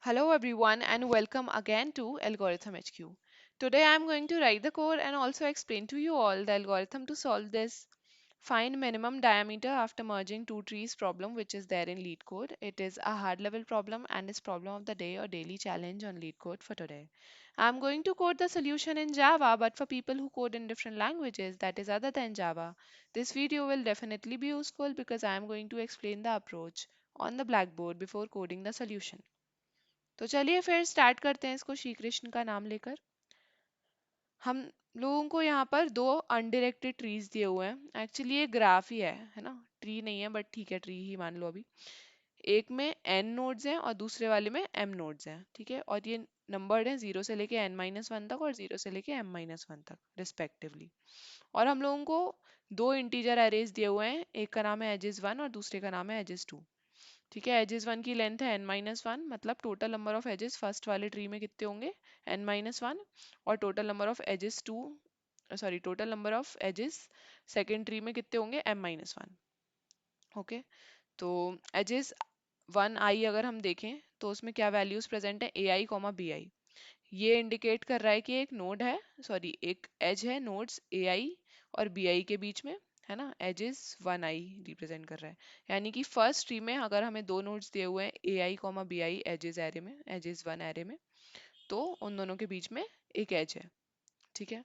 Hello everyone and welcome again to Algorithm HQ. Today I am going to write the code and also explain to you all the algorithm to solve this find minimum diameter after merging two trees problem which is there in LeetCode. It is a hard level problem and is problem of the day or daily challenge on LeetCode for today. I am going to code the solution in Java, but for people who code in different languages that is other than Java, this video will definitely be useful because I am going to explain the approach on the blackboard before coding the solution. तो चलिए फिर start करते हैं इसको श्री कृष्ण का नाम लेकर। हम लोगों को यहाँ पर दो अनडिरेक्टेड ट्रीज दिए हुए हैं। एक्चुअली ये ग्राफ ही है ना, ट्री नहीं है बट ठीक है ट्री ही मान लो अभी। एक में n नोड्स हैं और दूसरे वाले में m नोड्स हैं, ठीक है। और ये नंबर्ड है 0 से लेके n-1 तक और 0 से लेके m-1 तक रिस्पेक्टिवली। और हम लोगों को दो इंटीजर एरेज दिए हुए हैं, एक का नाम है एजेस 1 और दूसरे का नाम है एजेस 2। ठीक है, एजेस 1 की लेंथ है n-1, मतलब total number of edges first वाले ट्री में कितने होंगे n-1, और total number of edges total number of edges second tree में कितने होंगे m-1। ओके, तो एजेस 1i अगर हम देखें तो उसमें क्या वैल्यूज प्रेजेंट है ai कॉमा bi। ये इंडिकेट कर रहा है कि एक नोड है, एक एज है नोड्स ai और bi के बीच में, है ना। एजेस 1i रिप्रेजेंट कर रहा है, यानी कि फर्स्ट ट्री में अगर हमें दो नोड्स दिए हुए हैं ai comma bi edges array में, एजेस 1 एरे में, तो उन दोनों के बीच में एक एज है, ठीक है।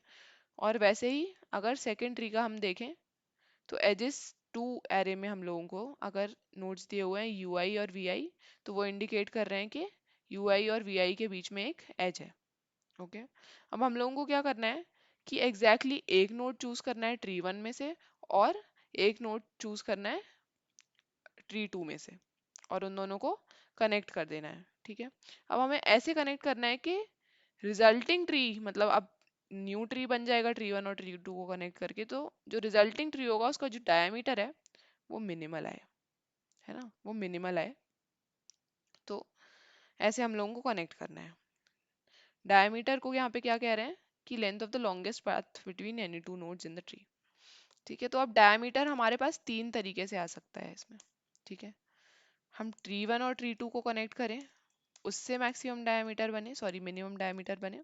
और वैसे ही अगर सेकेंड ट्री का हम देखें तो एजेस 2 एरे में हम लोगों को अगर नोड्स दिए हुए हैं ui और vi, तो वो इंडिकेट कर रहे हैं कि ui और vi के बीच में एक एज है। ओके, अब हम लोगों को क्या करना है कि एग्जैक्टली एक नोड चूज करना है ट्री 1 में से और एक नोड चूज करना है ट्री 2 में से, और उन दोनों को कनेक्ट कर देना है, ठीक है। अब हमें ऐसे कनेक्ट करना है कि रिजल्टिंग ट्री, मतलब अब न्यू ट्री बन जाएगा ट्री 1 और ट्री 2 को कनेक्ट करके, तो जो रिजल्टिंग ट्री होगा उसका जो डायमीटर है वो मिनिमल आए, है ना, वो मिनिमल आए। तो ऐसे हम लोगों को कनेक्ट करना है। डायमीटर को यहाँ पे क्या कह रहे हैं कि length of the longest path between any two nodes in the tree, ठीक है। तो अब डायमीटर हमारे पास तीन तरीके से आ सकता है इसमें, ठीक है। हम ट्री 1 और ट्री 2 को कनेक्ट करें, उससे मैक्सिमम डायमीटर बने, मिनिमम डायमीटर बने,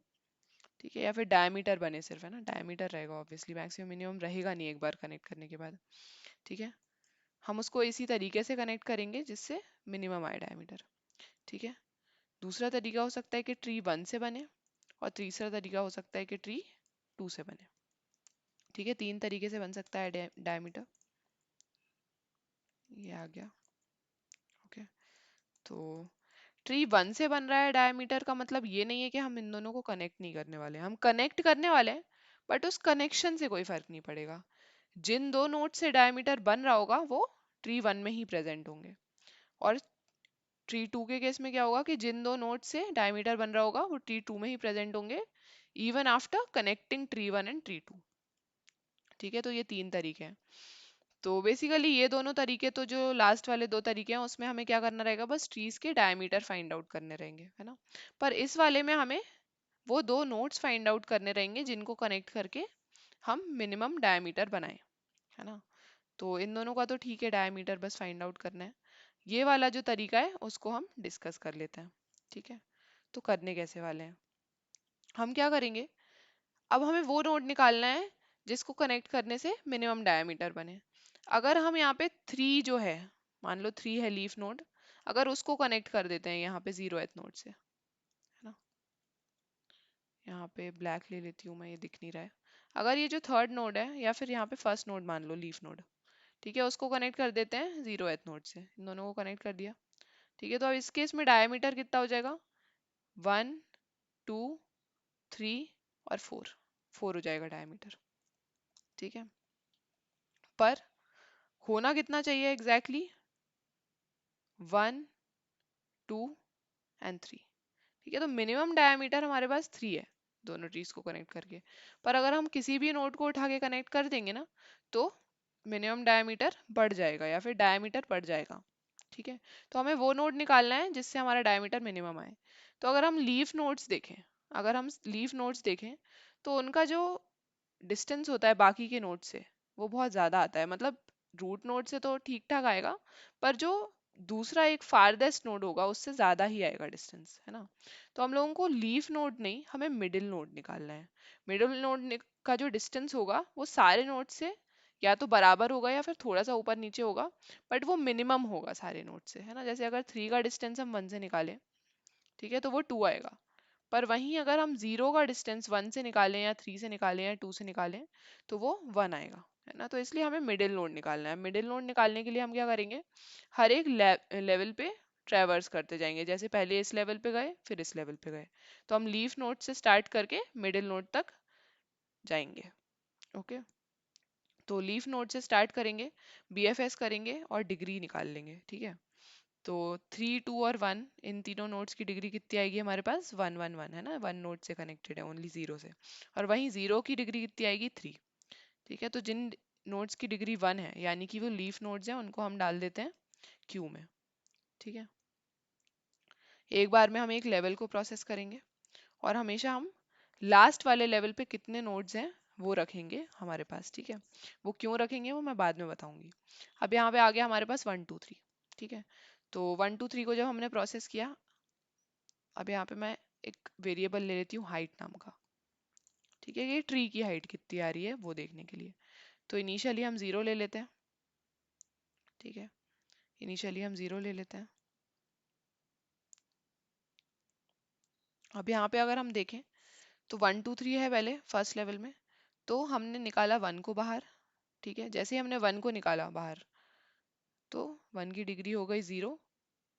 ठीक है। या फिर डायमीटर बने सिर्फ, है ना, डायमीटर रहेगा ऑब्वियसली, मैक्सिमम मिनिमम रहेगा नहीं एक बार कनेक्ट करने के बाद, ठीक है। हम उसको इसी तरीके से कनेक्ट करेंगे जिससे मिनिमम आए डायमीटर, ठीक है। दूसरा तरीका हो सकता है कि ट्री 1 से बने, और तीसरा तरीका हो सकता है कि ट्री 2 से बने, ठीक है। तीन तरीके से बन सकता है डायमीटर। ये आ गया, ओके। तो ट्री 1 से बन रहा है डायमीटर का मतलब ये नहीं है कि हम इन दोनों को कनेक्ट नहीं करने वाले, हम कनेक्ट करने वाले हैं, बट उस कनेक्शन से कोई फर्क नहीं पड़ेगा। जिन दो नोड से डायमीटर बन रहा होगा वो ट्री 1 में ही प्रेजेंट होंगे, और ट्री 2 के केस में क्या होगा कि जिन दो नोड से डायमीटर बन रहा होगा वो ट्री 2 में ही प्रेजेंट होंगे, even after connecting tree 1 and tree 2, ठीक है। तो ये तीन तरीके हैं। तो बेसिकली ये दोनों तरीके, तो जो लास्ट वाले दो तरीके हैं उसमें हमें क्या करना रहेगा, बस ट्रीज के डायमीटर फाइंड आउट करने रहेंगे, है ना। पर इस वाले में हमें वो दो नोड्स फाइंड आउट करने रहेंगे जिनको कनेक्ट करके हम मिनिमम डायमीटर बनाएं, है ना। तो इन दोनों का तो ठीक है, डायमीटर बस फाइंड आउट करना है। ये वाला जो तरीका है उसको हम डिस्कस कर लेते हैं, ठीक है। तो करने कैसे वाले हैं, हम क्या करेंगे, अब हमें वो नोड निकालना है जिसको कनेक्ट करने से मिनिमम डायमीटर बने। अगर हम यहाँ पे 3 जो है, मान लो 3 है लीफ नोड, अगर उसको कनेक्ट कर देते हैं यहाँ पे 0th नोड से, है ना। यहाँ पे ब्लैक ले लेती हूँ मैं, ये दिख नहीं रहा है। अगर ये जो थर्ड नोड है या फिर यहाँ पे फर्स्ट नोड मान लो लीफ नोड, ठीक है, उसको कनेक्ट कर देते हैं 0th नोड से, इन दोनों को कनेक्ट कर दिया, ठीक है। तो अब इस केस में डायमीटर कितना हो जाएगा, 1 2 3 और 4 हो जाएगा डायमीटर, ठीक है। पर होना कितना चाहिए एग्जैक्टली, 1 2 एंड 3, ठीक है। तो मिनिमम डायमीटर हमारे पास 3 है दोनों ट्रीज को कनेक्ट करके। पर अगर हम किसी भी नोड को उठा के कनेक्ट कर देंगे ना, तो मिनिमम डायमीटर बढ़ जाएगा या फिर डायमीटर बढ़ जाएगा, ठीक है। तो हमें वो नोड निकालना है जिससे हमारा डायमीटर मिनिमम आए। तो अगर हम लीफ नोड्स देखें, अगर हम लीफ नोड्स देखें तो उनका जो डिस्टेंस होता है बाकी के नोड से वो बहुत ज़्यादा आता है, मतलब रूट नोड से तो ठीक ठाक आएगा, पर जो दूसरा एक फारदेस्ट नोड होगा उससे ज्यादा ही आएगा डिस्टेंस, है ना। तो हम लोगों को लीफ नोड नहीं, हमें मिडिल नोड निकालना है। मिडिल नोड का जो डिस्टेंस होगा वो सारे नोड से या तो बराबर होगा या फिर थोड़ा सा ऊपर नीचे होगा, बट वो मिनिमम होगा सारे नोड से, है ना। जैसे अगर 3 का डिस्टेंस हम 1 से निकालें, ठीक है, तो वो 2 आएगा। पर वहीं अगर हम 0 का डिस्टेंस 1 से निकालें या 3 से निकालें या 2 से निकालें, तो वो 1 आएगा, है ना। तो इसलिए हमें मिडिल नोड निकालना है। मिडिल नोड निकालने के लिए हम क्या करेंगे, हर एक लेवल पे ट्रैवर्स करते जाएंगे। जैसे पहले इस लेवल पे गए, फिर इस लेवल पे गए, तो हम लीफ नोड से स्टार्ट करके मिडिल नोड तक जाएंगे। ओके, तो लीफ नोड से स्टार्ट करेंगे, बीएफएस करेंगे और डिग्री निकाल लेंगे, ठीक है। तो 3, 2 और 1, इन तीनों नोड्स की डिग्री कितनी आएगी हमारे पास, 1, 1, 1, है ना। 1 नोड से कनेक्टेड है, ओनली 0 से। और वहीं 0 की डिग्री कितनी आएगी, 3, ठीक है। तो जिन नोड्स की डिग्री 1 है, यानी कि वो लीफ नोड्स हैं, उनको हम डाल देते हैं क्यू में, ठीक है। एक बार में हम एक लेवल को प्रोसेस करेंगे और हमेशा हम लास्ट वाले लेवल पे कितने नोड्स हैं वो रखेंगे हमारे पास, ठीक है। वो क्यों रखेंगे वो मैं बाद में बताऊंगी। अब यहाँ पे आ गया हमारे पास 1, 2, 3, ठीक है। तो 1, 2, 3 को जब हमने प्रोसेस किया, अब यहाँ पे मैं एक वेरिएबल ले लेती हूँ हाइट नाम का, ठीक है। ये ट्री की हाइट कितनी आ रही है वो देखने के लिए। तो इनिशियली हम 0 ले लेते हैं, ठीक है। इनिशियली हम 0 ले लेते हैं। अब यहाँ पे अगर हम देखें तो 1, 2, 3 है पहले फर्स्ट लेवल में, तो हमने निकाला 1 को बाहर, ठीक है। जैसे ही हमने 1 को निकाला बाहर, तो 1 की डिग्री हो गई 0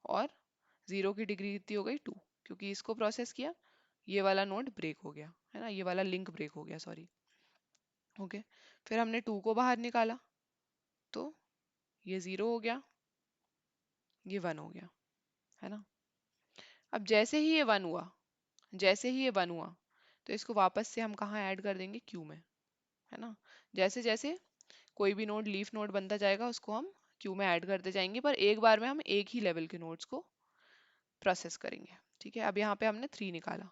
और 0 की डिग्री कितनी हो गई 2, क्योंकि इसको प्रोसेस किया, ये वाला नोड ब्रेक हो गया, है ना, ये वाला लिंक ब्रेक हो गया, सॉरी। ओके, फिर हमने 2 को बाहर निकाला, तो ये 0 हो गया, ये 1 हो गया, है ना। अब जैसे ही ये 1 हुआ, जैसे ही ये 1 हुआ, तो इसको वापस से हम कहाँ ऐड कर देंगे, क्यू में, है ना। जैसे जैसे कोई भी नोड लीफ नोड बनता जाएगा उसको हम क्यू में ऐड करते जाएंगे, पर एक बार में हम एक ही लेवल के नोड्स को प्रोसेस करेंगे, ठीक है। अब यहाँ पे हमने 3 निकाला,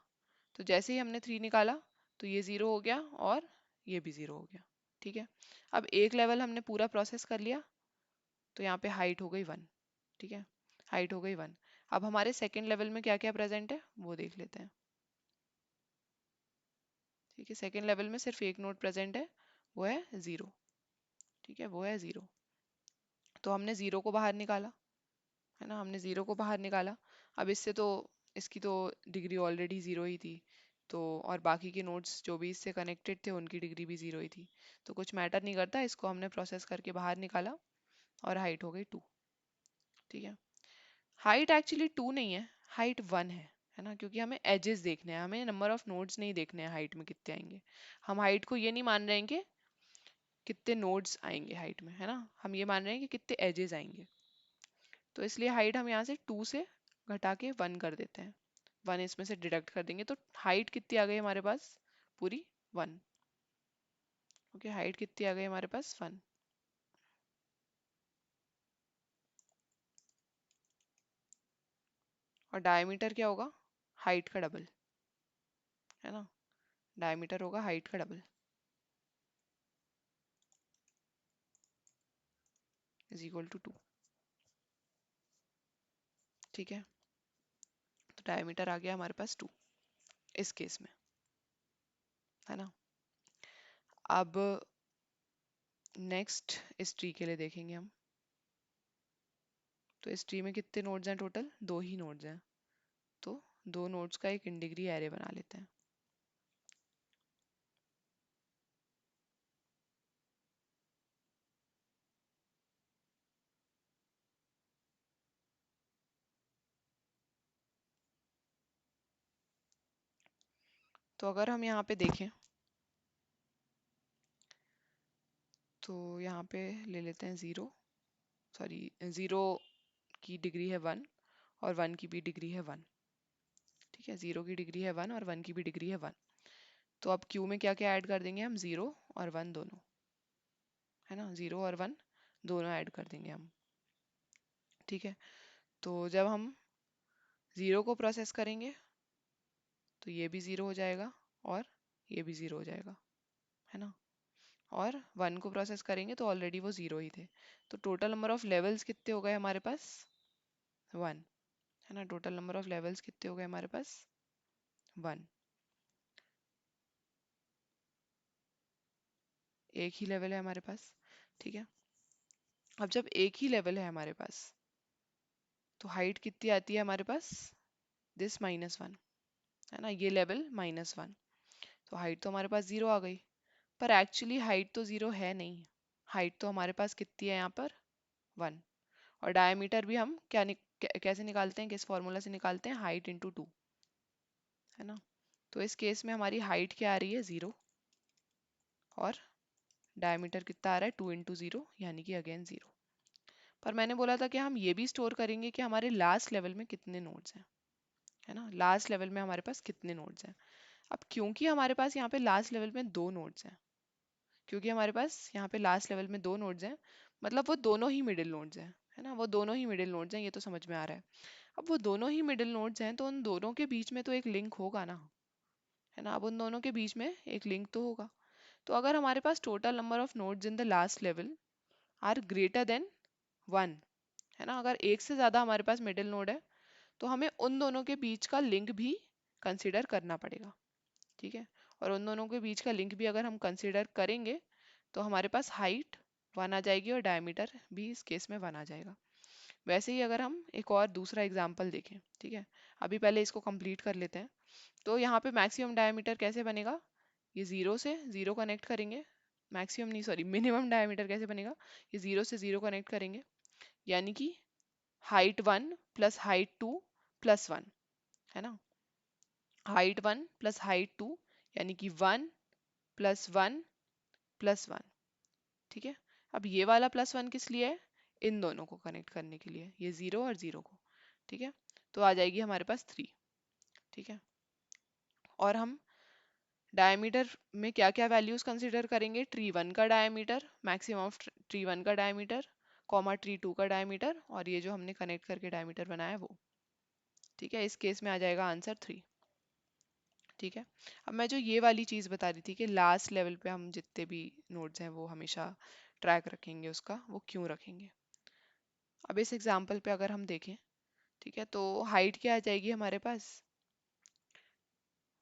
तो जैसे ही हमने 3 निकाला, तो ये 0 हो गया और ये भी 0 हो गया, ठीक है। अब एक लेवल हमने पूरा प्रोसेस कर लिया, तो यहाँ पे हाइट हो गई 1, ठीक है। हाइट हो गई 1। अब हमारे सेकेंड लेवल में क्या क्या प्रेजेंट है वो देख लेते हैं, ठीक है। सेकेंड लेवल में सिर्फ एक नोड प्रेजेंट है, वो है 0, ठीक है, वो है 0। तो हमने 0 को बाहर निकाला, है ना, हमने 0 को बाहर निकाला। अब इससे तो इसकी तो डिग्री ऑलरेडी 0 ही थी, तो और बाकी के नोड्स जो भी इससे कनेक्टेड थे उनकी डिग्री भी 0 ही थी, तो कुछ मैटर नहीं करता, इसको हमने प्रोसेस करके बाहर निकाला और हाइट हो गई 2, ठीक है। हाइट एक्चुअली 2 नहीं है, हाइट 1 है ना, क्योंकि हमें एजेस देखने हैं, हमें नंबर ऑफ नोड्स नहीं देखने हैं हाइट में कितने आएंगे। हम हाइट को ये नहीं मान रहे हैं कि कितने नोड्स आएंगे हाइट में, है ना, हम ये मान रहे हैं कि कितने एजेस आएंगे। तो इसलिए हाइट हम यहाँ से 2 से घटा के 1 कर देते हैं, 1 इसमें से डिडक्ट कर देंगे, तो हाइट कितनी आ गई हमारे पास, पूरी 1। ओके, हाइट कितनी आ गई हमारे पास, 1। और डायमीटर क्या होगा, हाइट का डबल, है ना। डायमीटर होगा हाइट का डबल, इज इक्वल टू 2, ठीक है। तो डायमीटर आ गया हमारे पास 2 इस केस में, है ना। अब नेक्स्ट इस ट्री के लिए देखेंगे हम, तो इस ट्री में कितने नोड्स हैं टोटल, 2 ही नोड्स हैं, तो 2 नोड्स का एक इंडिग्री एरे बना लेते हैं। तो अगर हम यहाँ पे देखें, तो यहाँ पे ले लेते हैं 0, सॉरी 0 की डिग्री है 1 और 1 की भी डिग्री है 1, ठीक है। 0 की डिग्री है 1 और 1 की भी डिग्री है 1। तो अब क्यू में क्या क्या ऐड कर देंगे हम, 0 और 1 दोनों, है ना, 0 और 1 दोनों ऐड कर देंगे हम, ठीक है। तो जब हम 0 को प्रोसेस करेंगे, तो ये भी 0 हो जाएगा और ये भी 0 हो जाएगा, है ना। और 1 को प्रोसेस करेंगे तो ऑलरेडी वो 0 ही थे। तो टोटल नंबर ऑफ लेवल्स कितने हो गए हमारे पास, वन, है ना। टोटल नंबर ऑफ लेवल्स कितने हो गए हमारे पास? वन। एक ही लेवल है हमारे पास, ठीक है। अब जब एक ही लेवल है हमारे पास, तो हाइट कितनी आती है हमारे पास? दिस माइनस वन, है ना, ये लेवल माइनस वन। तो हाइट तो हमारे पास जीरो आ गई, पर एक्चुअली हाइट तो जीरो है नहीं। हाइट तो हमारे पास कितनी है यहाँ पर? वन। और डायमीटर भी हम कैसे निकालते हैं, किस फॉर्मूला से निकालते हैं? हाइट इंटू टू, है ना। तो इस केस में हमारी हाइट क्या आ रही है? जीरो। और डायमीटर कितना आ रहा है? टू इंटू जीरो, यानी कि अगेन जीरो। पर मैंने बोला था कि हम ये भी स्टोर करेंगे कि हमारे लास्ट लेवल में कितने नोड्स हैं, है ना। लास्ट लेवल में हमारे पास कितने नोड्स हैं। अब क्योंकि हमारे पास यहाँ पे लास्ट लेवल में दो नोड्स हैं, क्योंकि हमारे पास यहाँ पे लास्ट लेवल में दो नोड्स हैं, मतलब वो दोनों ही मिडिल नोड्स हैं, है ना। वो दोनों ही मिडिल नोड्स हैं, ये तो समझ में आ रहा है। अब वो दोनों ही मिडिल नोड्स हैं, तो उन दोनों के बीच में तो एक लिंक होगा ना, है ना। अब उन दोनों के बीच में एक लिंक तो होगा। तो अगर हमारे पास total number of nodes in the last level are greater than one, है ना, अगर एक से ज़्यादा हमारे पास मिडिल नोड है, तो हमें उन दोनों के बीच का लिंक भी कंसिडर करना पड़ेगा, ठीक है। और उन दोनों के बीच का लिंक भी अगर हम कंसिडर करेंगे, तो हमारे पास हाइट वन आ जाएगी और डायमीटर भी इस केस में वन आ जाएगा। वैसे ही अगर हम एक और दूसरा एग्जाम्पल देखें, ठीक है, अभी पहले इसको कंप्लीट कर लेते हैं। तो यहाँ पे मैक्सिमम डायमीटर कैसे बनेगा? ये जीरो से जीरो कनेक्ट करेंगे, मैक्सिमम नहीं सॉरी मिनिमम डायमीटर कैसे बनेगा? ये जीरो से जीरो कनेक्ट करेंगे, यानी कि height one plus height two plus one, है ना। Height one plus height two, यानी कि वन प्लस वन, ठीक है। अब ये वाला प्लस वन किस लिए है? इन दोनों को कनेक्ट करने के लिए, ये जीरो और जीरो को, ठीक है। तो आ जाएगी हमारे पास थ्री, ठीक है। और हम डायमीटर में क्या क्या वैल्यूज कंसिडर करेंगे? ट्री वन का diameter, maximum of tree one का डायमीटर, कॉमा ट्री टू का डायमीटर, और ये जो हमने कनेक्ट करके डायमीटर बनाया है वो, ठीक है। इस केस में आ जाएगा आंसर थ्री, ठीक है। अब मैं जो ये वाली चीज़ बता रही थी कि लास्ट लेवल पे हम जितने भी नोड्स हैं वो हमेशा ट्रैक रखेंगे उसका, वो क्यों रखेंगे? अब इस एग्जांपल पे अगर हम देखें, ठीक है, तो हाइट क्या आ जाएगी हमारे पास?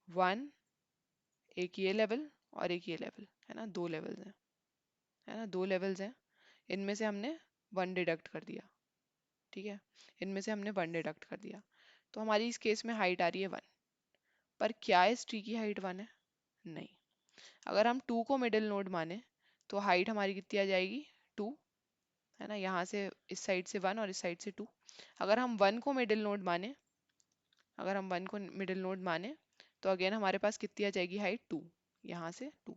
वन, एक ये लेवल और एक ये लेवल, है ना, दो लेवल्स हैं, है ना, दो लेवल्स हैं। इनमें से हमने वन डिडक्ट कर दिया, ठीक है, इनमें से हमने वन डिडक्ट कर दिया, तो हमारी इस केस में हाइट आ रही है वन। पर क्या इस ट्री की हाइट वन है? नहीं। अगर हम टू को मिडिल नोड माने, तो हाइट हमारी कितनी आ जाएगी? टू, है ना, यहाँ से इस साइड से वन और इस साइड से टू। अगर हम वन को मिडिल नोड माने, अगर हम वन को मिडिल नोड माने, तो अगेन हमारे पास कितनी आ जाएगी हाइट? टू, यहाँ से टू,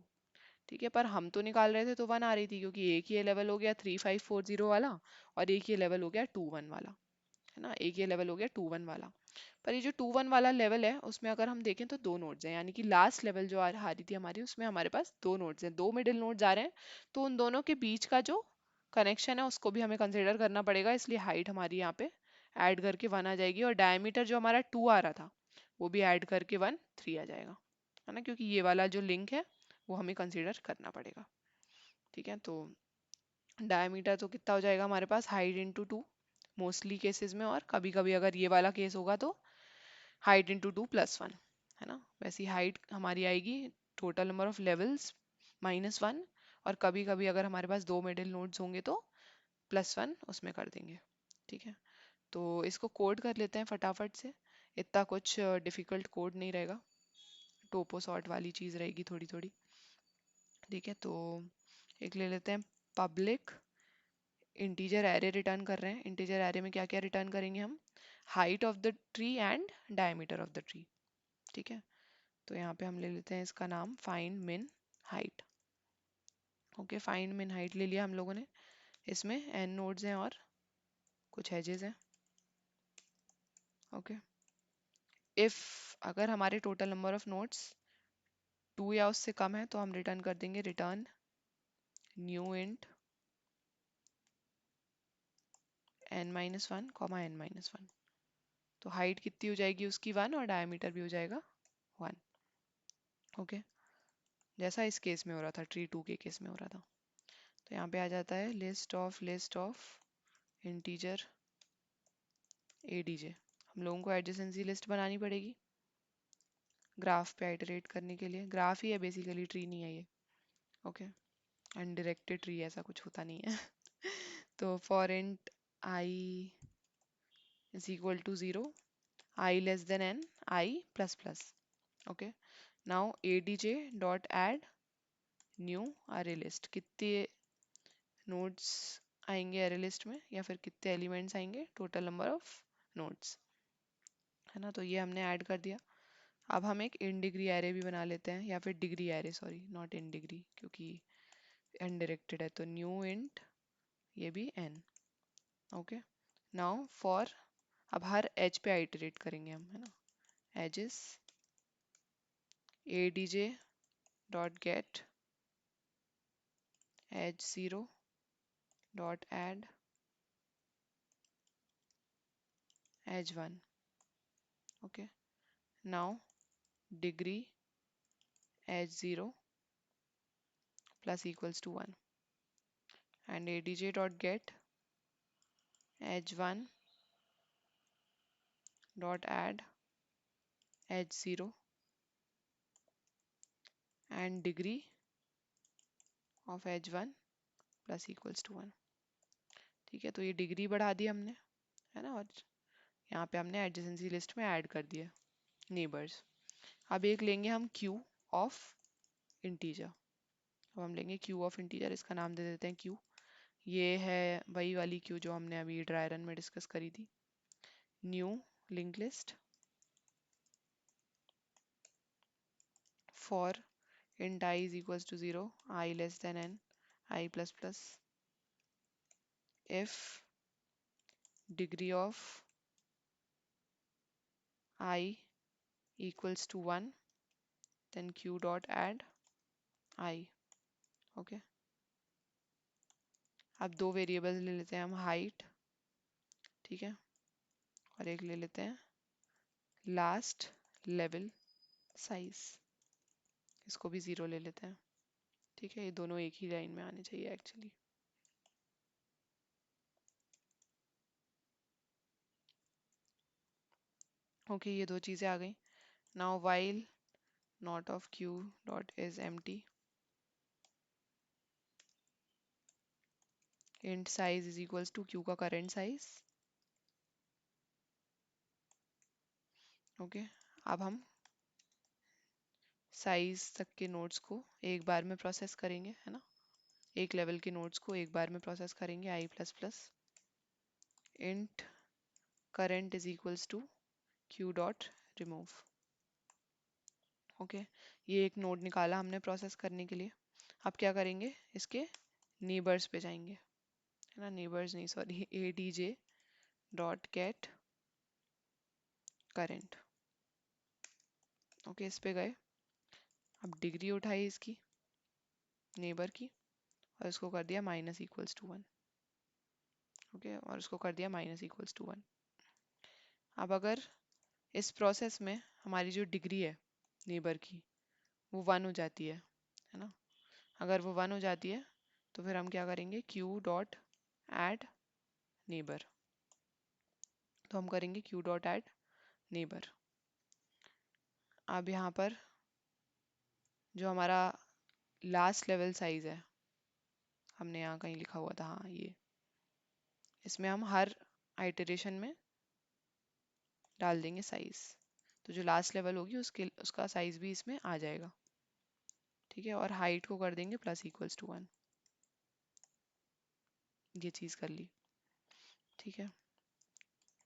ठीक है। पर हम तो निकाल रहे थे तो वन आ रही थी, क्योंकि एक ये लेवल हो गया 3540 वाला, और एक ये लेवल हो गया 21 वाला, है ना, एक ये लेवल हो गया 21 वाला। पर ये जो 21 वाला लेवल है, उसमें अगर हम देखें तो दो नोड्स हैं, यानी कि लास्ट लेवल जो आ रही थी हमारी, उसमें हमारे पास दो नोड्स हैं, दो मिडिल नोड्स आ रहे हैं। तो उन दोनों के बीच का जो कनेक्शन है उसको भी हमें कंसिडर करना पड़ेगा, इसलिए हाइट हमारी यहाँ पे ऐड करके वन आ जाएगी, और डायमीटर जो हमारा टू आ रहा था वो भी ऐड करके वन थ्री आ जाएगा, है ना, क्योंकि ये वाला जो लिंक है वो हमें कंसिडर करना पड़ेगा, ठीक है। तो डायमीटर तो कितना हो जाएगा हमारे पास? Height into two mostly cases में, और कभी कभी अगर ये वाला केस होगा तो height into to plus one, है ना। वैसी हाइट हमारी आएगी total number of levels minus one, और कभी कभी अगर हमारे पास दो मिडिल नोड्स होंगे तो प्लस वन उसमें कर देंगे, ठीक है। तो इसको कोड कर लेते हैं फटाफट से, इतना कुछ डिफिकल्ट कोड नहीं रहेगा, टोपो सॉर्ट वाली चीज़ रहेगी थोड़ी थोड़ी, ठीक है। तो एक ले लेते हैं पब्लिक इंटीजर एरे रिटर्न कर रहे हैं। इंटीजर एरे में क्या क्या रिटर्न करेंगे हम? Height of the tree and diameter of the tree, ठीक है। तो यहाँ पे हम ले लेते हैं इसका नाम फाइंड मिन हाइट। ओके, फाइंड मिन हाइट ले लिया हम लोगों ने। इसमें एन नोड्स हैं और कुछ एजेस हैं, ओके। इफ अगर हमारे total number of nodes two या उससे कम है, तो हम रिटर्न कर देंगे return new int N minus one comma N minus one. तो हाइट कितनी हो जाएगी उसकी? वन, और डायमीटर भी हो जाएगा वन, ओके, जैसा इस केस में हो रहा था, ट्री टू के केस में हो रहा था। तो यहाँ पे आ जाता है लिस्ट ऑफ इंटीजर एडीजे। हम लोगों को एडजेसेंसी लिस्ट बनानी पड़ेगी ग्राफ पे आइटरेट करने के लिए। ग्राफ ही है बेसिकली, ट्री नहीं है ये। ओके, अनडिरेक्टेड ट्री ऐसा कुछ होता नहीं है। तो for int I is equal to 0, I less than N, I plus plus. Okay, now ADJ dot add new array list. कितने नोड्स आएंगे अरे लिस्ट में, या फिर कितने एलिमेंट्स आएंगे, टोटल नंबर ऑफ नोड्स, है ना। तो ये हमने ऐड कर दिया। अब हम एक इन डिग्री एरे भी बना लेते हैं, या फिर degree array, sorry not in degree, क्योंकि अनडायरेक्टेड है। तो न्यू इंट, ये भी n। ओके, नाउ फॉर, अब हर एज पे आइटरेट करेंगे हम, है ना। Edges adj dot get as 0 dot add as 1। Okay, now degree as 0 plus equals to 1 and adj dot get as 1 dot add as 0 and degree of as 1 plus equals to 1। ठीक है, तो ये degree बढ़ा दी हमने, है ना। और यहाँ पे हमने एडजेसेंसी लिस्ट में ऐड कर दिया नेबर्स। अब एक लेंगे हम क्यू ऑफ इंटीजर। अब हम लेंगे क्यू ऑफ इंटीजर, इसका नाम दे देते हैं क्यू। ये है वही वाली क्यू जो हमने अभी ड्राई रन में डिस्कस करी थी। New link list for int I is equals to 0, I less than n, I plus plus, if degree of I equals to 1, then q dot add I। Okay, अब दो variables ले लेते हैं हम, height, ठीक है, और एक ले लेते हैं लास्ट लेवल साइज, इसको भी 0 ले लेते हैं। ठीक है, ये दोनों एक ही लाइन में आने चाहिए एक्चुअली। ओके, ये दो चीज़ें आ गई। Now while not of q dot is empty, int size is equals to q का करंट साइज। ओके, अब हम साइज तक के नोड्स को एक बार में प्रोसेस करेंगे, है ना। एक लेवल के नोड्स को एक बार में प्रोसेस करेंगे, i plus plus int current is equals to q dot remove. Okay, ये एक नोड निकाला हमने प्रोसेस करने के लिए। अब क्या करेंगे, इसके नेबर्स पे जाएंगे, है ना। नेबर्स नहीं, sorry, adj dot gate current. Okay, इस पे गए। अब डिग्री उठाई इसकी नेबर की, और इसको कर दिया माइनस इक्वल्स टू 1। ओके, और इसको कर दिया माइनस इक्वल्स टू 1। अब अगर इस प्रोसेस में हमारी जो डिग्री है नेबर की वो 1 हो जाती है ना। अगर वो 1 हो जाती है तो फिर हम क्या करेंगे, q डॉट एड नेबर। तो हम करेंगे q डॉट एड नेबर। अब यहाँ पर जो हमारा लास्ट लेवल साइज है, हमने यहाँ कहीं लिखा हुआ था, हाँ ये, इसमें हम हर आइटरेशन में डाल देंगे साइज। तो जो लास्ट लेवल होगी उसका साइज भी इसमें आ जाएगा। ठीक है, और हाइट को कर देंगे प्लस इक्वल्स टू 1। ये चीज़ कर ली। ठीक है,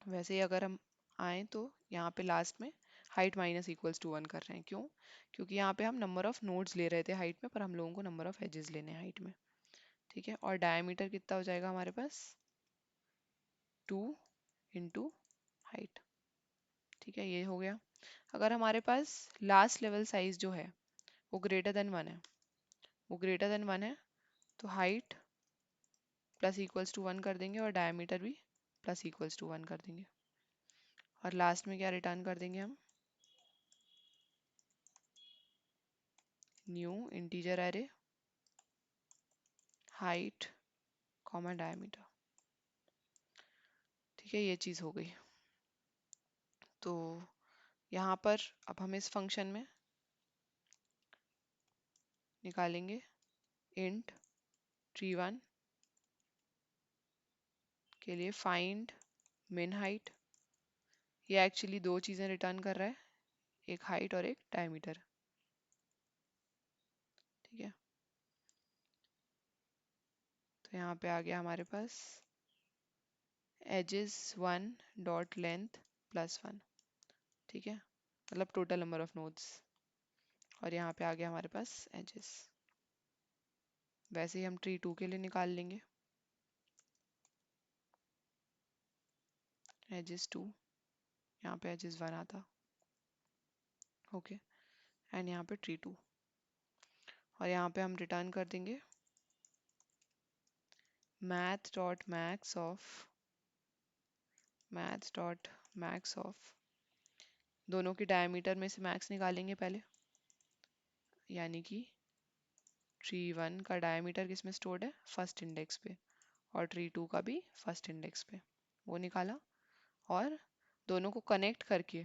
वैसे ही अगर हम आए तो यहाँ पे लास्ट में हाइट माइनस इक्वल्स टू 1 कर रहे हैं। क्यों? क्योंकि यहाँ पे हम नंबर ऑफ नोड्स ले रहे थे हाइट में, पर हम लोगों को नंबर ऑफ एजेस लेने हैं हाइट में। ठीक है, और डायमीटर कितना हो जाएगा हमारे पास, 2 इंटू हाइट। ठीक है, ये हो गया। अगर हमारे पास लास्ट लेवल साइज जो है वो ग्रेटर देन 1 है, वो ग्रेटर देन 1 है, तो हाइट प्लस इक्वल्स टू 1 कर देंगे और डायमीटर भी प्लस इक्वल्स टू 1 कर देंगे। और लास्ट में क्या रिटर्न कर देंगे हम, new integer array height comma diameter. ठीक है, ये चीज़ हो गई। तो यहाँ पर अब हम इस फंक्शन में निकालेंगे इंट tree1 के लिए फाइंड min हाइट। ये एक्चुअली दो चीज़ें रिटर्न कर रहा है, एक हाइट और एक डायमीटर। ठीक है, तो यहाँ पे आ गया हमारे पास edges 1 डॉट लेंथ +1। ठीक है, मतलब टोटल नंबर ऑफ नोड्स। और यहाँ पे आ गया हमारे पास edges। वैसे ही हम tree2 के लिए निकाल लेंगे edges 2, यहाँ पे edges 1 आता। ओके, एंड यहाँ पे tree2, और यहाँ पे हम रिटर्न कर देंगे math.max of दोनों की डायमीटर में से मैक्स निकालेंगे पहले, यानी कि tree1 का डायमीटर किस में स्टोर्ड है, फर्स्ट इंडेक्स पे, और tree2 का भी फर्स्ट इंडेक्स पे, वो निकाला। और दोनों को कनेक्ट करके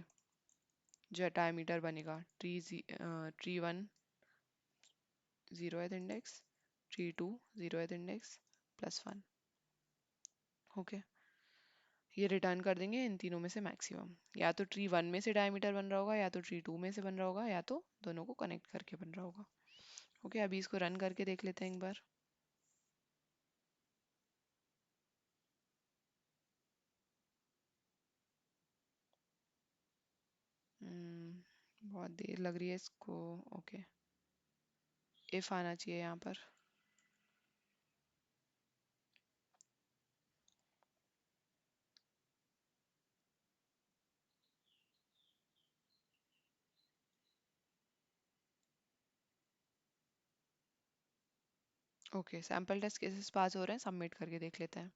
जो डायमीटर बनेगा, tree1 0th index, tree2 0th index +1। Okay, ये रिटर्न कर देंगे इन तीनों में से मैक्सिमम। या तो tree1 में से डायमीटर बन रहा होगा, या तो tree2 में से बन रहा होगा, या तो दोनों को कनेक्ट करके बन रहा होगा। ओके, अभी इसको रन करके देख लेते हैं एक बार। बहुत देर लग रही है इसको। ओके, इफ आना चाहिए यहाँ पर। Okay, sample test cases pass हो रहे हैं, सबमिट करके देख लेते हैं।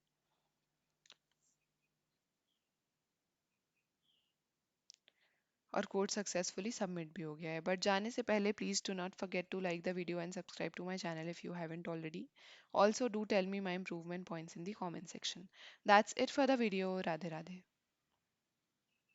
और कोड सक्सेसफुली सबमिट भी हो गया है। बट जाने से पहले please do not forget to like the video and subscribe to my channel if you haven't already. Also do tell me my improvement points in the comment section. That's it for the video. Radhe Radhe.